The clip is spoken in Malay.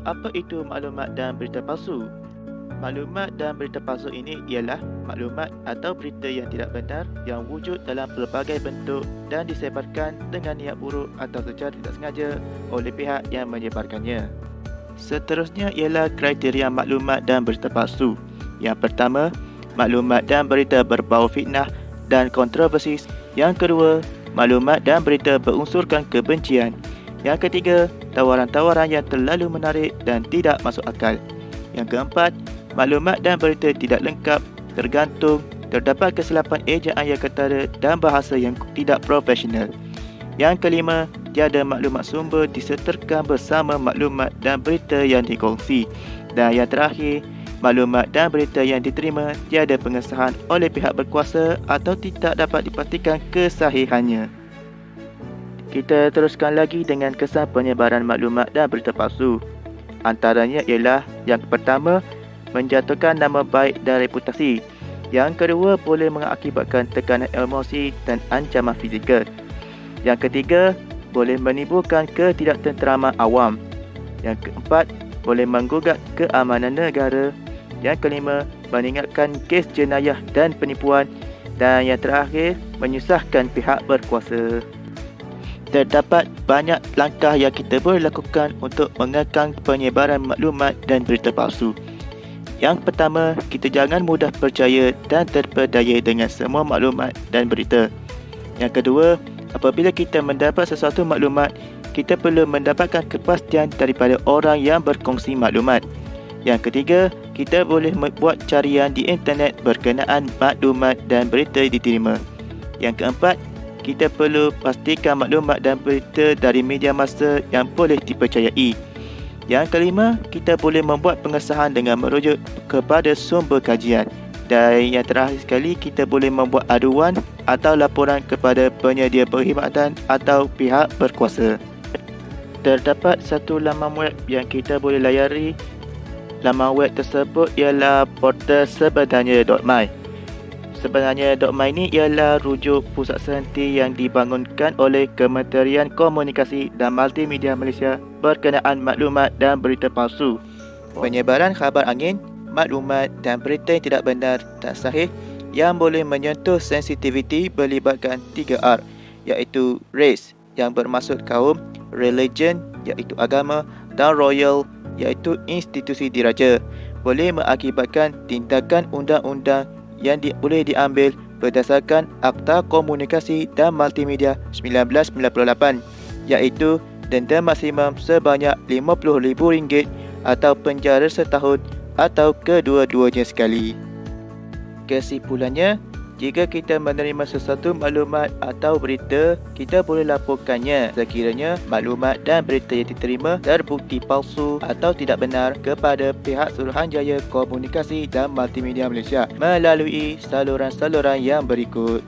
apa itu maklumat dan berita palsu? Maklumat dan berita palsu ini ialah maklumat atau berita yang tidak benar yang wujud dalam pelbagai bentuk dan disebarkan dengan niat buruk atau secara tidak sengaja oleh pihak yang menyebarkannya. Seterusnya ialah kriteria maklumat dan berita palsu. Yang pertama, maklumat dan berita berbau fitnah dan kontroversi. Yang kedua, maklumat dan berita berunsurkan kebencian. Yang ketiga, tawaran-tawaran yang terlalu menarik dan tidak masuk akal. Yang keempat, maklumat dan berita tidak lengkap, tergantung, terdapat kesilapan ejaan yang ketara dan bahasa yang tidak profesional. Yang kelima, tiada maklumat sumber disertakan bersama maklumat dan berita yang dikongsi. Dan yang terakhir, maklumat dan berita yang diterima tiada pengesahan oleh pihak berkuasa atau tidak dapat dipastikan kesahihannya. Kita teruskan lagi dengan kesan penyebaran maklumat dan berita palsu. Antaranya ialah yang pertama, menjatuhkan nama baik dan reputasi. Yang kedua, boleh mengakibatkan tekanan emosi dan ancaman fizikal. Yang ketiga, boleh menimbulkan ketidaktenteraman awam. Yang keempat, boleh menggugat keamanan negara. Yang kelima, meninggalkan kes jenayah dan penipuan. Dan yang terakhir, menyusahkan pihak berkuasa. Terdapat banyak langkah yang kita boleh lakukan untuk mengekang penyebaran maklumat dan berita palsu. Yang pertama, kita jangan mudah percaya dan terpedaya dengan semua maklumat dan berita. Yang kedua, apabila kita mendapat sesuatu maklumat, kita perlu mendapatkan kepastian daripada orang yang berkongsi maklumat. Yang ketiga, kita boleh membuat carian di internet berkenaan maklumat dan berita diterima. Yang keempat, kita perlu pastikan maklumat dan berita dari media massa yang boleh dipercayai. Yang kelima, kita boleh membuat pengesahan dengan merujuk kepada sumber kajian. Dan yang terakhir sekali, kita boleh membuat aduan atau laporan kepada penyedia perkhidmatan atau pihak berkuasa. Terdapat satu laman web yang kita boleh layari. Laman web tersebut ialah portal sebenarnya.my. Sebenarnya.my ini ialah rujuk pusat sehenti yang dibangunkan oleh Kementerian Komunikasi dan Multimedia Malaysia berkenaan maklumat dan berita palsu. Penyebaran khabar angin, maklumat dan berita yang tidak benar tak sahih yang boleh menyentuh sensitiviti melibatkan 3R, iaitu race yang bermaksud kaum, religion iaitu agama dan royal iaitu institusi diraja, boleh mengakibatkan tindakan undang-undang yang boleh diambil berdasarkan Akta Komunikasi dan Multimedia 1998, iaitu denda maksimum sebanyak RM50,000 atau penjara setahun atau kedua-duanya sekali. Kesimpulannya, jika kita menerima sesuatu maklumat atau berita, kita boleh laporkannya sekiranya maklumat dan berita yang diterima terbukti palsu atau tidak benar kepada pihak Suruhanjaya Komunikasi dan Multimedia Malaysia melalui saluran-saluran yang berikut.